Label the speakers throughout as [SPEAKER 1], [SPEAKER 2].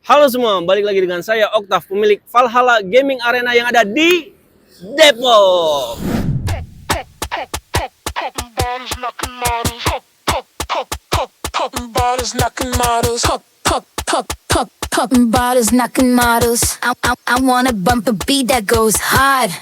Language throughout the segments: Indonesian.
[SPEAKER 1] Halo semua, balik lagi dengan saya Oktav, pemilik Valhalla Gaming Arena yang ada di Depok.
[SPEAKER 2] I wanna bump a beat that goes hard.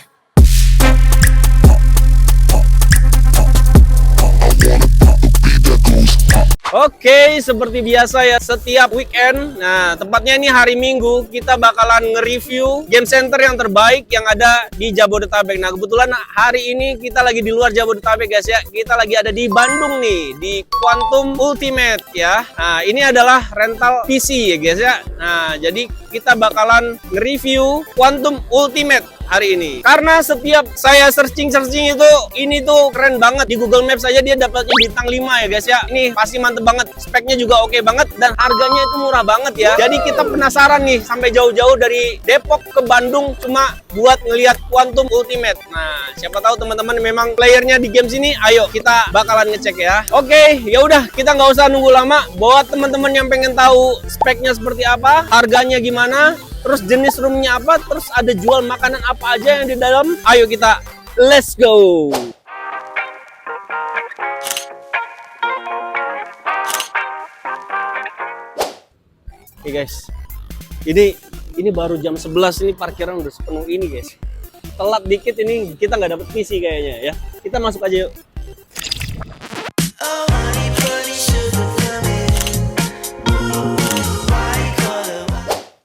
[SPEAKER 1] Oke, seperti biasa ya, setiap weekend, nah tepatnya ini hari Minggu, kita bakalan nge-review game center yang terbaik yang ada di Jabodetabek. Nah kebetulan hari ini kita lagi di luar Jabodetabek guys ya, kita lagi ada di Bandung nih, di Quantum Ultimate ya. Nah ini adalah rental PC ya guys ya. Nah jadi kita bakalan nge-review Quantum Ultimate hari ini. Karena setiap saya searching itu, ini tuh keren banget. Di Google Maps saja dia dapatnya bintang 5 ya guys ya. Ini pasti mantep banget. Speknya juga oke banget dan harganya itu murah banget ya. Jadi kita penasaran nih sampai jauh-jauh dari Depok ke Bandung cuma buat ngelihat Quantum Ultimate. Nah, siapa tahu teman-teman memang playernya di game sini. Ayo kita bakalan ngecek ya. Oke, ya udah kita nggak usah nunggu lama. Buat teman-teman yang pengen tahu speknya seperti apa, harganya gimana, terus jenis roomnya apa, terus ada jual makanan apa aja yang di dalam. Ayo kita let's go. Oke guys, ini baru jam 11, ini parkiran udah sepenuh ini guys. Telat dikit ini kita nggak dapet PC kayaknya ya. Kita masuk aja yuk.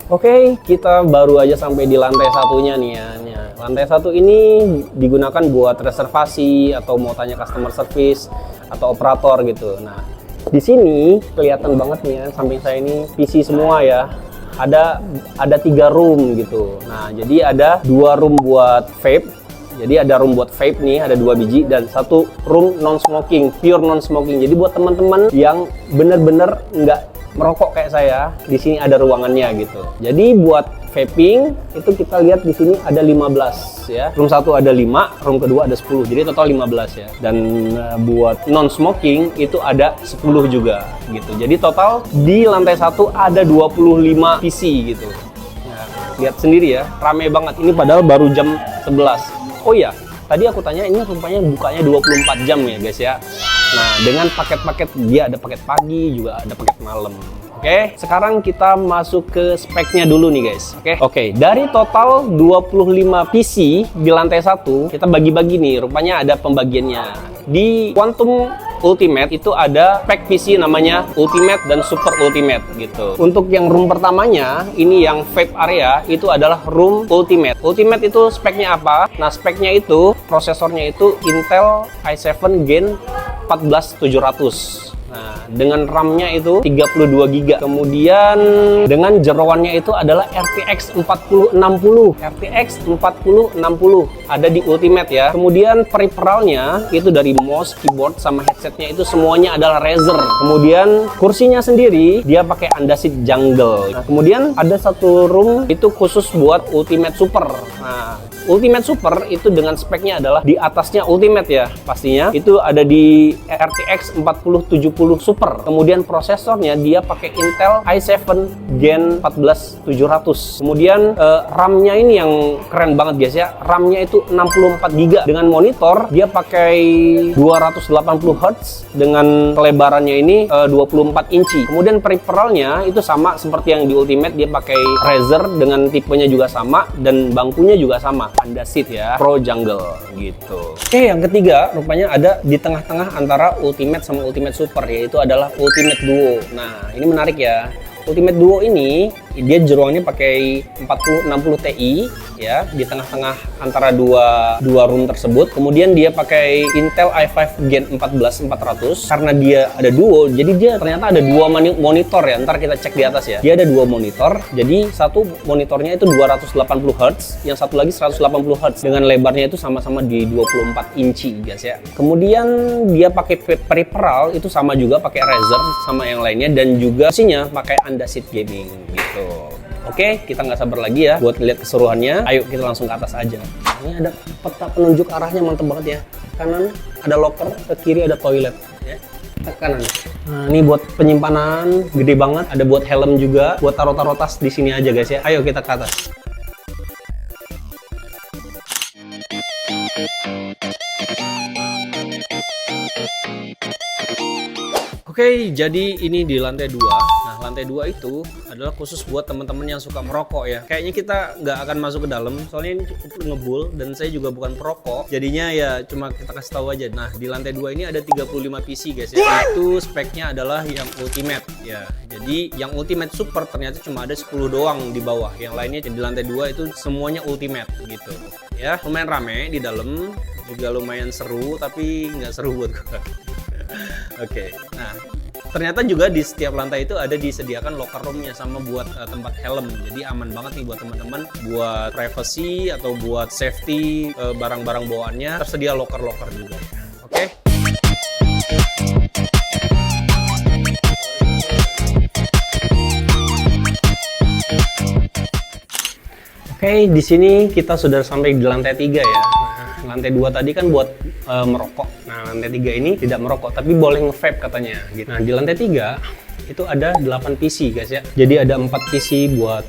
[SPEAKER 1] Oke, kita baru aja sampai di lantai satunya nih ya. Lantai satu ini digunakan buat reservasi atau mau tanya customer service atau operator gitu. Nah, di sini kelihatan banget nih ya, samping saya ini PC semua ya. Ada 3 room gitu. Nah, jadi ada 2 room buat vape. Jadi ada room buat vape nih, ada 2 biji dan 1 room non smoking, pure non smoking. Jadi buat teman-teman yang bener-bener nggak merokok kayak saya, di sini ada ruangannya gitu. Jadi buat vaping itu kita lihat di sini ada 15 ya. Room 1 ada 5, room kedua ada 10. Jadi total 15 ya. Dan buat non smoking itu ada 10 juga gitu. Jadi total di lantai 1 ada 25 PC gitu. Nah, lihat sendiri ya, rame banget. Ini padahal baru jam 11. Oh iya, tadi aku tanya ini rupanya bukanya 24 jam ya guys ya. Nah, dengan paket-paket dia ada paket pagi, juga ada paket malam. Oke, sekarang kita masuk ke speknya dulu nih guys. Oke, dari total 25 PC di lantai 1, kita bagi-bagi nih, rupanya ada pembagiannya. Di Quantum Ultimate itu ada spek PC namanya Ultimate dan Super Ultimate gitu. Untuk yang room pertamanya, ini yang vape area, itu adalah room Ultimate. Ultimate itu speknya apa? Nah, speknya itu, prosesornya itu Intel i7 Gen 14700. Nah, dengan RAM-nya itu 32 GB. Kemudian dengan jeroannya itu adalah RTX 4060. RTX 4060 ada di Ultimate ya. Kemudian peripheralnya itu dari mouse, keyboard sama headsetnya itu semuanya adalah Razer. Kemudian kursinya sendiri dia pakai Andasit Jungle. Nah, kemudian ada 1 room itu khusus buat Ultimate Super. Nah, Ultimate Super itu dengan speknya adalah di atasnya Ultimate ya pastinya. Itu ada di RTX 4070 Super. Kemudian prosesornya dia pakai Intel i7 Gen 14700. Kemudian RAM-nya ini yang keren banget guys ya. RAM-nya itu 64 GB. Dengan monitor dia pakai 280 Hz dengan kelebarannya ini 24 inci. Kemudian peripheralnya itu sama seperti yang di Ultimate, dia pakai Razer dengan tipenya juga sama dan bangkunya juga sama. Andasit ya, Pro Jungle gitu. Oke, yang ketiga rupanya ada di tengah-tengah antara Ultimate sama Ultimate Super, yaitu adalah Ultimate Duo. Nah, ini menarik ya. Ultimate Duo ini dia jeroannya pakai 4060 Ti ya, di tengah-tengah antara dua room tersebut. Kemudian dia pakai Intel i5 Gen 14400. Karena dia ada duo, jadi dia ternyata ada 2 monitor ya. Ntar kita cek di atas ya. Dia ada 2 monitor. Jadi satu monitornya itu 280 Hz, yang satu lagi 180 Hz dengan lebarnya itu sama-sama di 24 inci guys ya. Kemudian dia pakai peripheral itu sama juga pakai Razer sama yang lainnya, dan juga mesinnya pakai Andasit Gaming gitu. Oke, kita nggak sabar lagi ya buat lihat keseruannya. Ayo kita langsung ke atas aja. Ini ada peta penunjuk arahnya, mantep banget ya. Kanan ada locker, ke kiri ada toilet ya. Tekanan. Nah, ini buat penyimpanan gede banget. Ada buat helm juga, buat taruh-taruh tas di sini aja guys ya. Ayo kita ke atas. Oke, jadi ini di lantai 2. Nah, lantai 2 itu adalah khusus buat teman-teman yang suka merokok ya. Kayaknya kita nggak akan masuk ke dalam, soalnya ini cukup ngebul dan saya juga bukan perokok. Jadinya ya cuma kita kasih tahu aja. Nah, di lantai 2 ini ada 35 PC guys ya. Itu speknya adalah yang ultimate ya. Jadi yang ultimate super ternyata cuma ada 10 doang di bawah. Yang lainnya di lantai 2 itu semuanya ultimate gitu. Ya, lumayan rame di dalam, juga lumayan seru tapi nggak seru buat gue. Oke, nah ternyata juga di setiap lantai itu ada disediakan locker roomnya sama buat tempat helm. Jadi aman banget nih buat teman-teman, buat privacy atau buat safety barang-barang bawaannya tersedia locker-locker juga. Oke. Oke, di sini kita sudah sampai di lantai 3 ya. Lantai 2 tadi kan buat merokok. Nah, lantai 3 ini tidak merokok, tapi boleh nge-vape katanya. Gitu. Nah, di lantai 3 itu ada 8 PC guys ya. Jadi ada 4 PC buat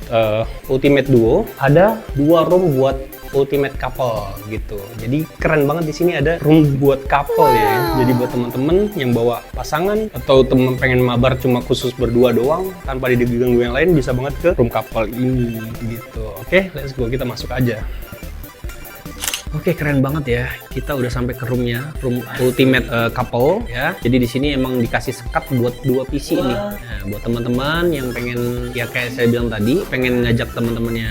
[SPEAKER 1] Ultimate Duo, ada 2 room buat Ultimate Couple gitu. Jadi keren banget di sini ada room buat couple ya. Jadi buat teman-teman yang bawa pasangan atau temen pengen mabar cuma khusus berdua doang tanpa diganggu yang lain, bisa banget ke room couple ini gitu. Oke, let's go, kita masuk aja. Oke, keren banget ya. Kita udah sampai ke roomnya, room ultimate couple ya. Jadi di sini emang dikasih sekat buat 2 PC ini. Nah, buat teman-teman yang pengen ya kayak saya bilang tadi, pengen ngajak teman-temannya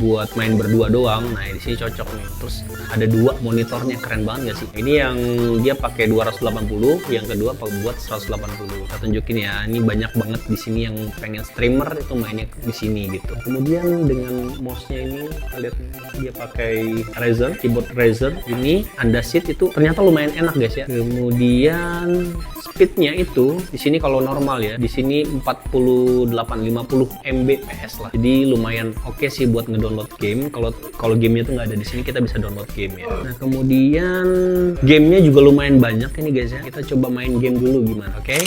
[SPEAKER 1] buat main berdua doang. Nah, di sini cocok nih. Terus ada 2 monitornya, keren banget gak sih? Ini yang dia pakai 280, yang kedua buat 180. Saya tunjukin ya. Ini banyak banget di sini yang pengen streamer itu mainnya di sini gitu. Kemudian dengan mouse-nya ini kita lihat dia pakai Razer, keyboard Razer. Ini Andasit itu ternyata lumayan enak guys ya. Kemudian speednya itu di sini kalau normal ya, di sini 48-50 Mbps lah. Jadi lumayan oke sih buat ngedownload game. Kalau gamenya tuh nggak ada di sini, kita bisa download game ya. Nah, kemudian gamenya juga lumayan banyak ini guys ya. Kita coba main game dulu gimana, oke?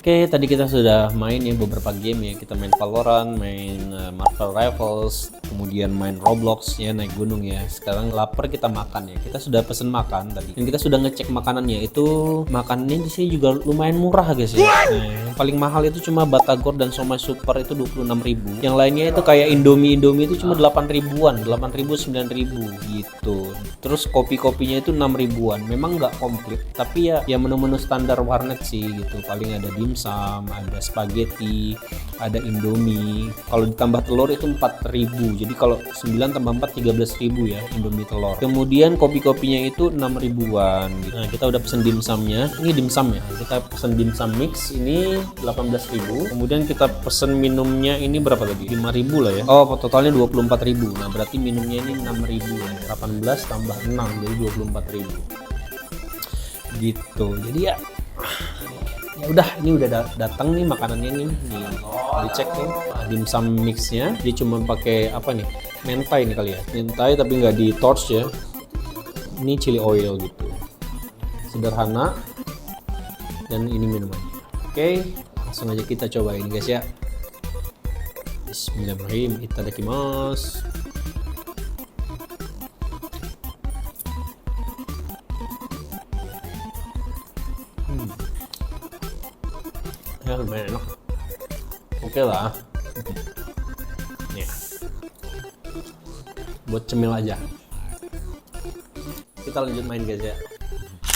[SPEAKER 1] Oke, tadi kita sudah main ya beberapa game ya. Kita main Valorant, main Marvel Rivals, kemudian main Roblox ya, naik gunung ya. Sekarang lapar, kita makan ya. Kita sudah pesen makan tadi. Dan kita sudah ngecek makanannya. Itu makanannya di sini juga lumayan murah guys ya. Nah, yang paling mahal itu cuma Batagor dan Somai Super itu 26.000. Yang lainnya itu kayak Indomie itu cuma 8.000-an, 8.000, 9.000 gitu. Terus kopi-kopinya itu 6.000-an. Memang nggak komplit, tapi ya menu-menu standar warnet sih gitu. Paling ada dimsum, ada spaghetti, ada Indomie. Kalau ditambah telur itu 4.000. Jadi kalau 9 tambah 4 13.000 ya Indomie telur. Kemudian kopi-kopinya itu 6.000-an gitu. Nah, kita udah pesen dimsumnya. Ini dimsum ya. Kita pesen dimsum mix ini 18.000. Kemudian kita pesen minumnya ini berapa tadi? 5.000 lah ya. Oh, totalnya 24.000. Nah, berarti minumnya ini 6.000 ya. 18 tambah 6 jadi 24.000. Gitu. Jadi ya udah, ini udah datang nih makanannya nih, dicek nih dimsum mixnya. Dia cuma pakai apa nih, mentai nih kali ya, mentai tapi nggak di torch ya. Ini chili oil gitu, sederhana. Dan ini minumannya. Oke, langsung aja kita cobain guys ya. Bismillahirrahmanirrahim, itadakimasu. Ya lumayan enak, oke lah. Nih, buat cemil aja. Kita lanjut main guys ya.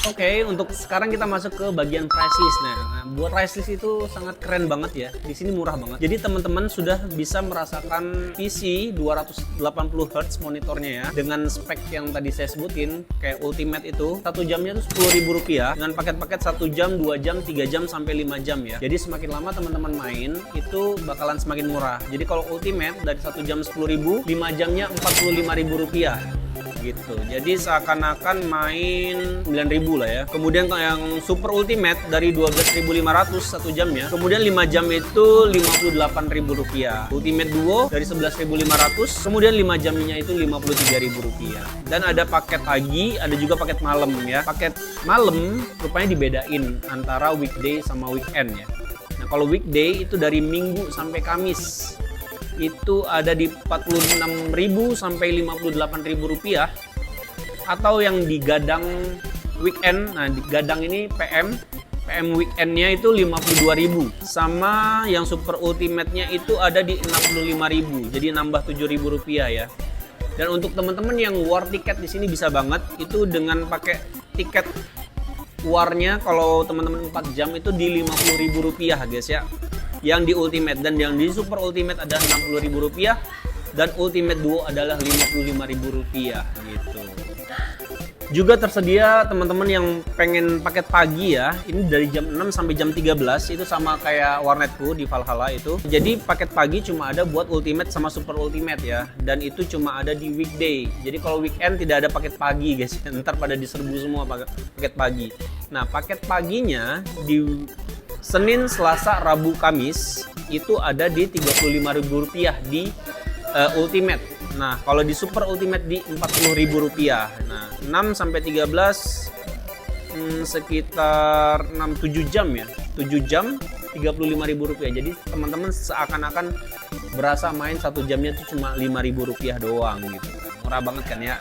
[SPEAKER 1] Oke, untuk sekarang kita masuk ke bagian price list. Nah, buat price list itu sangat keren banget ya. Di sini murah banget. Jadi teman-teman sudah bisa merasakan PC 280Hz monitornya ya, dengan spek yang tadi saya sebutin kayak Ultimate itu. 1 jamnya tuh Rp10.000 dengan paket-paket 1 jam, 2 jam, 3 jam sampai 5 jam ya. Jadi semakin lama teman-teman main itu bakalan semakin murah. Jadi kalau Ultimate dari 1 jam 10.000, 5 jamnya Rp45.000. gitu. Jadi seakan-akan main 9.000 lah ya. Kemudian yang Super Ultimate dari 12.500 1 jamnya. Kemudian 5 jam itu Rp58.000. Ultimate Duo dari 11.500. Kemudian 5 jamnya itu Rp53.000. Dan ada paket pagi, ada juga paket malam ya. Paket malam rupanya dibedain antara weekday sama weekend ya. Nah, kalau weekday itu dari Minggu sampai Kamis itu ada di Rp46.000 sampai Rp58.000. Atau yang di Gadang weekend, nah di Gadang ini PM weekendnya itu Rp52.000. Sama yang Super Ultimate-nya itu ada di Rp65.000, jadi nambah Rp7.000 ya. Dan untuk teman-teman yang war tiket di sini bisa banget, itu dengan pakai tiket warnya kalau teman-teman 4 jam itu di Rp50.000 guys ya. Yang di Ultimate, dan yang di Super Ultimate ada Rp60.000 dan Ultimate Duo adalah Rp55.000 gitu. Juga tersedia teman-teman yang pengen paket pagi ya. Ini dari jam 6 sampai jam 13, itu sama kayak warnetku di Valhalla itu. Jadi paket pagi cuma ada buat Ultimate sama Super Ultimate ya. Dan itu cuma ada di weekday. Jadi kalau weekend tidak ada paket pagi guys. Ntar pada diserbu semua paket pagi. Nah, paket paginya di Senin, Selasa, Rabu, Kamis itu ada di Rp35.000 di Ultimate. Nah, kalau di Super Ultimate di Rp40.000. Nah, 6 sampai 13 sekitar 7 jam ya. 7 jam Rp35.000. Jadi teman-teman seakan-akan berasa main 1 jamnya itu cuma Rp5.000 doang gitu. Murah banget kan ya.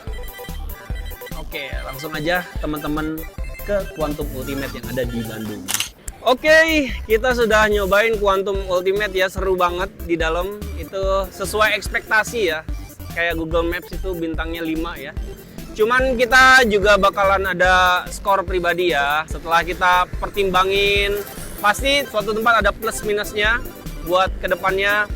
[SPEAKER 1] Oke, langsung aja teman-teman ke Quantum Ultimate yang ada di Bandung. Oke, kita sudah nyobain Quantum Ultimate ya, seru banget di dalam. Itu sesuai ekspektasi ya. Kayak Google Maps itu bintangnya 5 ya. Cuman kita juga bakalan ada skor pribadi ya. Setelah kita pertimbangin, pasti suatu tempat ada plus minusnya buat kedepannya.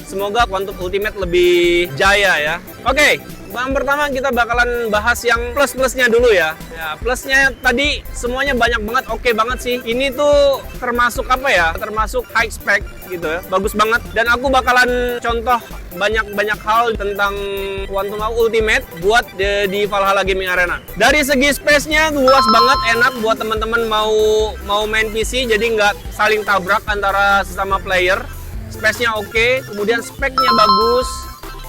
[SPEAKER 1] Semoga Quantum Ultimate lebih jaya ya. Oke. Yang pertama kita bakalan bahas yang plus-plusnya dulu ya. Ya, plusnya tadi semuanya banyak banget, oke banget sih. Ini tuh termasuk apa ya? Termasuk high spec gitu ya. Bagus banget. Dan aku bakalan contoh banyak hal tentang Quantum Ultimate buat di Valhalla Gaming Arena. Dari segi space-nya luas banget, enak buat teman-teman mau main PC, jadi nggak saling tabrak antara sesama player. Space-nya oke, kemudian spek-nya bagus.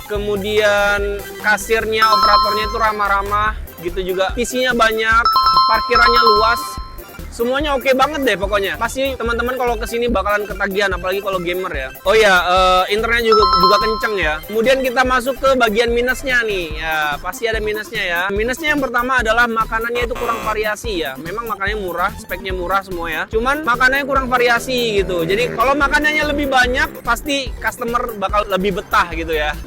[SPEAKER 1] Kemudian kasirnya, operatornya itu ramah-ramah gitu juga. PC-nya banyak, parkirannya luas. Semuanya oke banget deh pokoknya. Pasti teman-teman kalau kesini bakalan ketagihan, apalagi kalau gamer ya. Oh ya, internetnya juga kenceng ya. Kemudian kita masuk ke bagian minusnya nih. Ya, pasti ada minusnya ya. Minusnya yang pertama adalah makanannya itu kurang variasi ya. Memang makanannya murah, speknya murah semua ya. Cuman makanannya kurang variasi gitu. Jadi kalau makanannya lebih banyak, pasti customer bakal lebih betah gitu ya.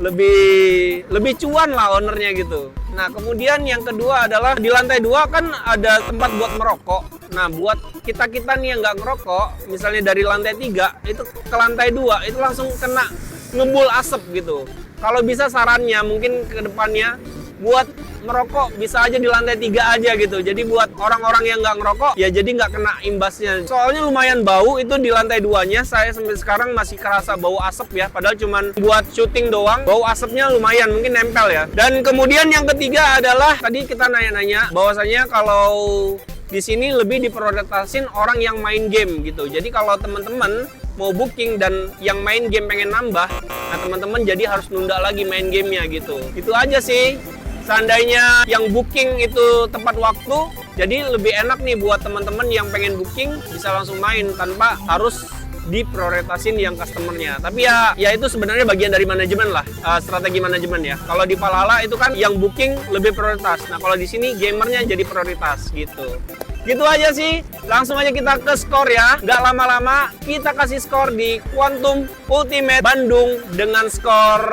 [SPEAKER 1] lebih cuan lah ownernya gitu. Nah, kemudian yang kedua adalah di lantai 2 kan ada tempat buat merokok. Nah, buat kita nih yang nggak ngerokok, misalnya dari lantai 3 itu ke lantai 2 itu langsung kena ngebul asap gitu. Kalau bisa sarannya mungkin ke depannya buat merokok bisa aja di lantai 3 aja gitu. Jadi buat orang-orang yang nggak ngerokok ya jadi nggak kena imbasnya. Soalnya lumayan bau itu di lantai 2-nya. Saya sampai sekarang masih kerasa bau asap ya. Padahal cuman buat syuting doang. Bau asapnya lumayan, mungkin nempel ya. Dan kemudian yang ketiga adalah tadi kita nanya-nanya bahwasanya kalau di sini lebih diprioritasin orang yang main game gitu. Jadi kalau teman-teman mau booking dan yang main game pengen nambah, nah teman-teman jadi harus nunda lagi main gamenya gitu. Itu aja sih. Seandainya yang booking itu tepat waktu, jadi lebih enak nih buat teman-teman yang pengen booking bisa langsung main tanpa harus diprioritasin yang customernya. Tapi ya itu sebenarnya bagian dari manajemen lah, strategi manajemen ya. Kalau di Valhalla itu kan yang booking lebih prioritas. Nah kalau di sini gamernya jadi prioritas gitu. Gitu aja sih, langsung aja kita ke skor ya. Nggak lama-lama, kita kasih skor di Quantum Ultimate Bandung dengan skor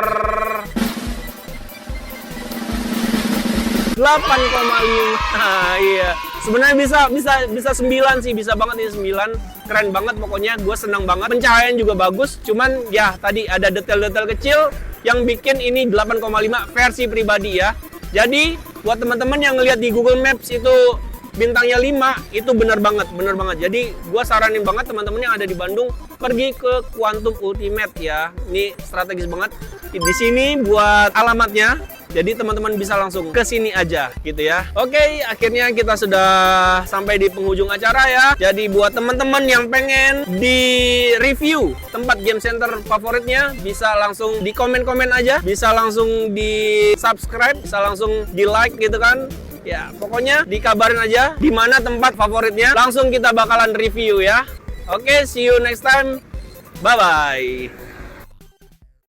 [SPEAKER 1] 8,5. Iya. Sebenarnya bisa 9 sih, bisa banget ini 9. Keren banget pokoknya, gue senang banget. Pencahayaan juga bagus, cuman ya tadi ada detail-detail kecil yang bikin ini 8,5 versi pribadi ya. Jadi buat teman-teman yang ngelihat di Google Maps itu bintangnya 5, itu bener banget. Jadi gua saranin banget teman-teman yang ada di Bandung pergi ke Quantum Ultimate ya. Ini strategis banget. Di sini buat alamatnya. Jadi teman-teman bisa langsung ke sini aja gitu ya. Oke, akhirnya kita sudah sampai di penghujung acara ya. Jadi buat teman-teman yang pengen di review tempat game center favoritnya, bisa langsung di komen-komen aja, bisa langsung di subscribe, bisa langsung di like gitu kan. Ya, pokoknya dikabarin aja di mana tempat favoritnya, langsung kita bakalan review ya. Oke, see you next time. Bye bye.